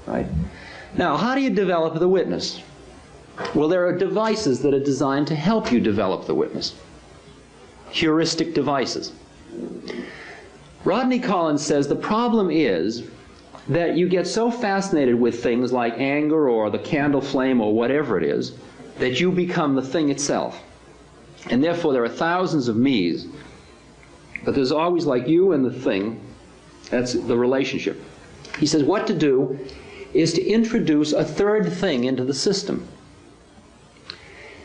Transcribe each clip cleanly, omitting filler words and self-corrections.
right? Now, how do you develop the witness? Well, there are devices that are designed to help you develop the witness. Heuristic devices. Rodney Collins says the problem is that you get so fascinated with things like anger or the candle flame or whatever it is that you become the thing itself. And therefore there are thousands of me's, but there's always like you and the thing. That's the relationship. He says what to do is to introduce a third thing into the system.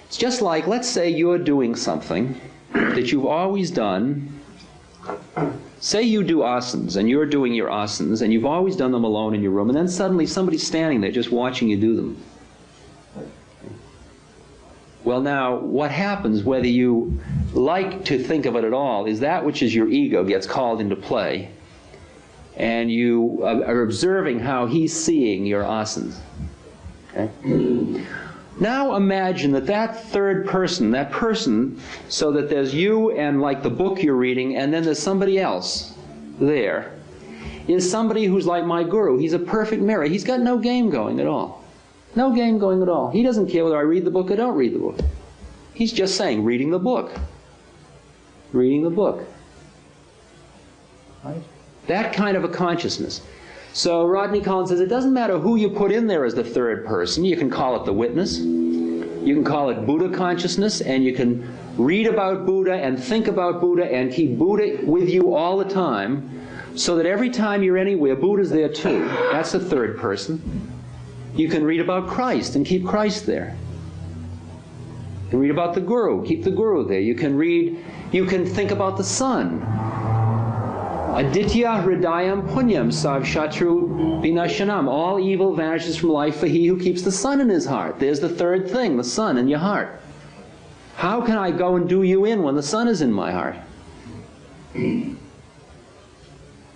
It's just like, let's say you're doing something that you've always done. Say you do asanas, and you're doing your asanas, and you've always done them alone in your room, and then suddenly somebody's standing there just watching you do them. Well, now, what happens, whether you like to think of it at all, is that which is your ego gets called into play, and you are observing how he's seeing your asanas. Okay? Now imagine that that third person, so that there's you and like the book you're reading, and then there's somebody else there, is somebody who's like my guru. He's a perfect mirror. He's got no game going at all. No game going at all. He doesn't care whether I read the book or don't read the book. He's just saying, reading the book. Reading the book. Right? That kind of a consciousness. So Rodney Collins says it doesn't matter who you put in there as the third person. You can call it the witness. You can call it Buddha consciousness, and you can read about Buddha and think about Buddha and keep Buddha with you all the time, so that every time you're anywhere, Buddha's there too. That's the third person. You can read about Christ and keep Christ there. You can read about the Guru, keep the Guru there. You can think about the sun. Aditya hridayam punyam sav shatru vinashanam. All evil vanishes from life for he who keeps the sun in his heart. There's the third thing, the sun in your heart. How can I go and do you in when the sun is in my heart?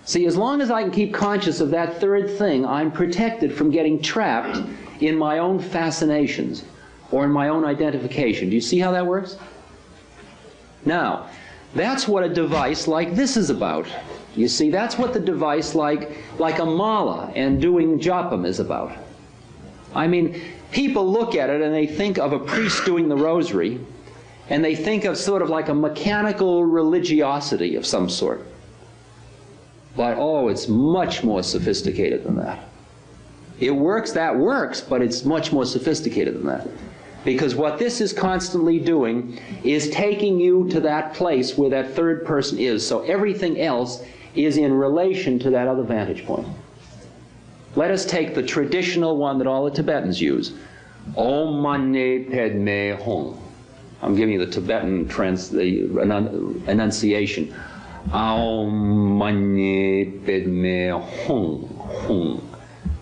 See, as long as I can keep conscious of that third thing, I'm protected from getting trapped in my own fascinations or in my own identification. Do you see how that works? Now, that's what a device like this is about. You see, that's what the device like a mala and doing japam is about. I mean, people look at it and they think of a priest doing the rosary, and they think of sort of like a mechanical religiosity of some sort. But, oh, it's much more sophisticated than that. It works, that works, but it's much more sophisticated than that. Because what this is constantly doing is taking you to that place where that third person is. So everything else is in relation to that other vantage point. Let us take the traditional one that all the Tibetans use. Om Mani Padme Hum. I'm giving you the Tibetan enunciation. Om Mani Padme Hum. Hum.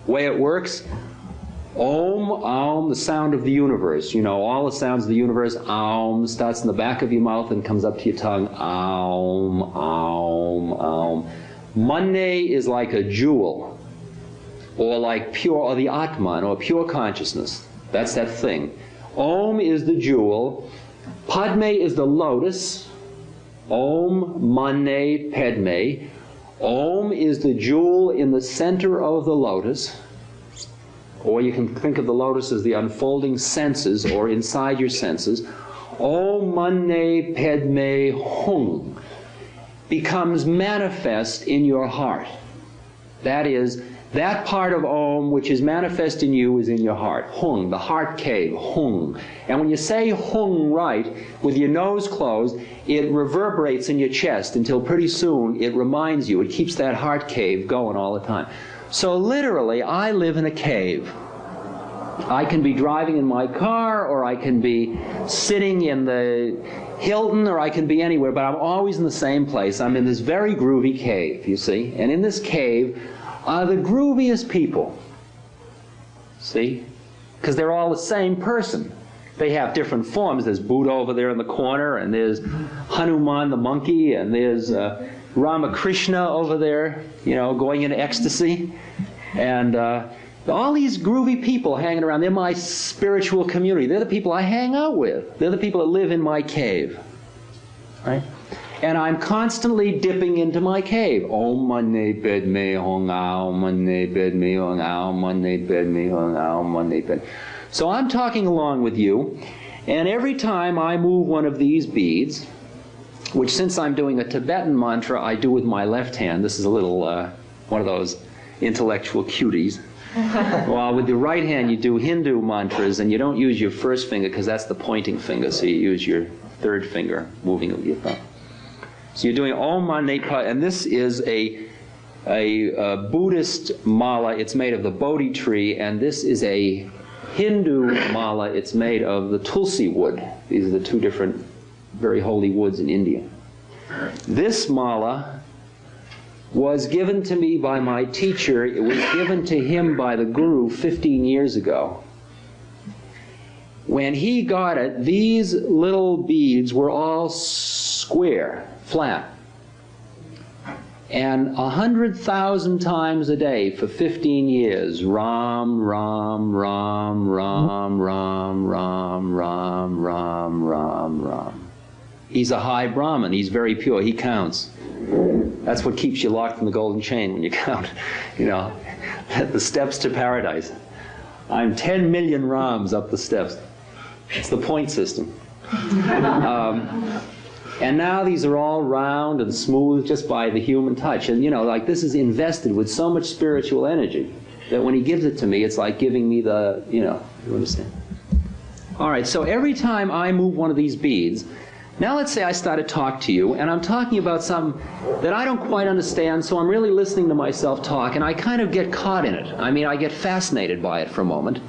Way it works, Om, Aum, the sound of the universe. You know, all the sounds of the universe. Aum starts in the back of your mouth and comes up to your tongue. Aum, Aum, Aum. Mane is like a jewel, or like pure, or the Atman, or pure consciousness. That's that thing. Om is the jewel. Padme is the lotus. Om, Mane, Padme. Om is the jewel in the center of the lotus. Or you can think of the lotus as the unfolding senses, or inside your senses. Om Mane Padme Hum becomes manifest in your heart. That is, that part of Om which is manifest in you is in your heart. Hung, the heart cave, hung. And when you say hung right, with your nose closed, it reverberates in your chest until pretty soon it reminds you, it keeps that heart cave going all the time. So literally, I live in a cave. I can be driving in my car, or I can be sitting in the Hilton, or I can be anywhere, but I'm always in the same place. I'm in this very groovy cave, you see. And in this cave are the grooviest people. See? Because they're all the same person. They have different forms. There's Buddha over there in the corner, and there's Hanuman the monkey, and there's Ramakrishna over there, you know, going into ecstasy. And all these groovy people hanging around, they're my spiritual community. They're the people I hang out with. They're the people that live in my cave. Right? And I'm constantly dipping into my cave. Om mani padme hum, om mani padme hum, om mani padme hum, om mani padme. So I'm talking along with you, and every time I move one of these beads, which since I'm doing a Tibetan mantra, I do with my left hand. This is a little, one of those intellectual cuties. While with the right hand you do Hindu mantras, and you don't use your first finger because that's the pointing finger, so you use your third finger moving with your thumb. So you're doing Om Mani Padme, and this is a Buddhist mala. It's made of the Bodhi tree, and this is a Hindu mala. It's made of the Tulsi wood. These are the two different very holy woods in India. This mala was given to me by my teacher. It was given to him by the Guru 15 years ago. When he got it, these little beads were all square, flat. And 100,000 times a day for 15 years, Ram, Ram, Ram, Ram, Ram, Ram, Ram, Ram, Ram, Ram. He's a high Brahmin. He's very pure. He counts. That's what keeps you locked in the golden chain when you count, you know, the steps to paradise. I'm 10 million Rams up the steps. It's the point system. And now these are all round and smooth just by the human touch. And, you know, like this is invested with so much spiritual energy that when he gives it to me, it's like giving me the, you know, you understand? All right, so every time I move one of these beads, now let's say I start to talk to you, and I'm talking about something that I don't quite understand, so I'm really listening to myself talk, and I kind of get caught in it. I mean, I get fascinated by it for a moment.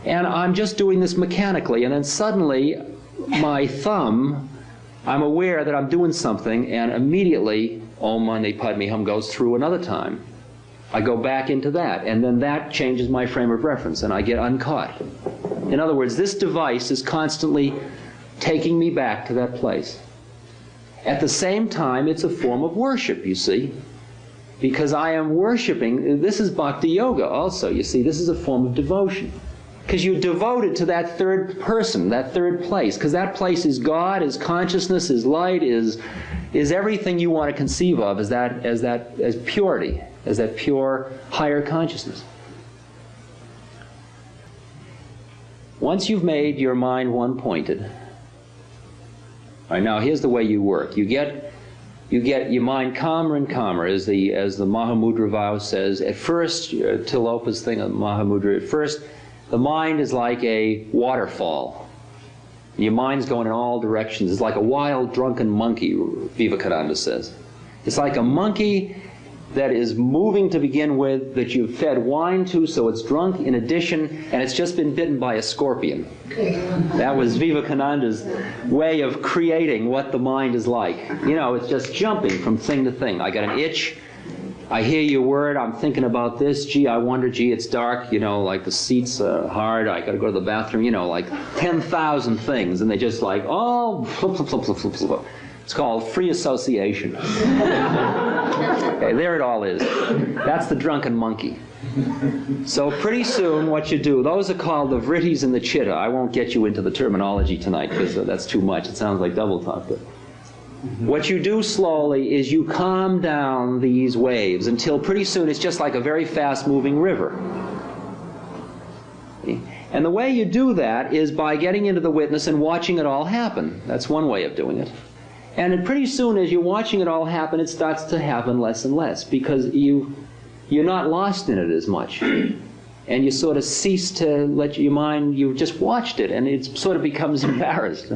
And I'm just doing this mechanically, and then suddenly my thumb, I'm aware that I'm doing something, and immediately Om Mani Padme Hum goes through another time. I go back into that, and then that changes my frame of reference, and I get uncaught. In other words, this device is constantly taking me back to that place. At the same time, it's a form of worship, you see, because I am worshiping. This is bhakti yoga also, you see. This is a form of devotion, because you're devoted to that third person, that third place, because that place is God, is consciousness, is light, is everything you want to conceive of as purity, as that pure higher consciousness. Once you've made your mind one-pointed, all right, now here's the way you work. You get your mind calmer and calmer, as the Mahamudra vow says. At first, Tilopa's thing of Mahamudra, at first, the mind is like a waterfall. Your mind's going in all directions. It's like a wild, drunken monkey, Vivekananda says. It's like a monkey that is moving to begin with, that you've fed wine to, so it's drunk in addition, and it's just been bitten by a scorpion. That was Vivekananda's way of creating what the mind is like. You know, it's just jumping from thing to thing. I got an itch, I hear your word, I'm thinking about this, gee, I wonder, gee, it's dark, you know, like the seats are hard, I gotta go to the bathroom, you know, like 10,000 things, and they just like, oh, flip, flip, flip, flip, flip, flip. It's called free association. Okay, there it all is. That's the drunken monkey. So pretty soon what you do, those are called the vrittis and the chitta. I won't get you into the terminology tonight because that's too much. It sounds like double talk. But what you do slowly is you calm down these waves until pretty soon it's just like a very fast-moving river. And the way you do that is by getting into the witness and watching it all happen. That's one way of doing it. And then pretty soon, as you're watching it all happen, it starts to happen less and less, because you're not lost in it as much. And you sort of cease to let your mind, you've just watched it, and it sort of becomes embarrassed.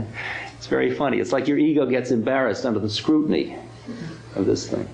It's very funny. It's like your ego gets embarrassed under the scrutiny of this thing.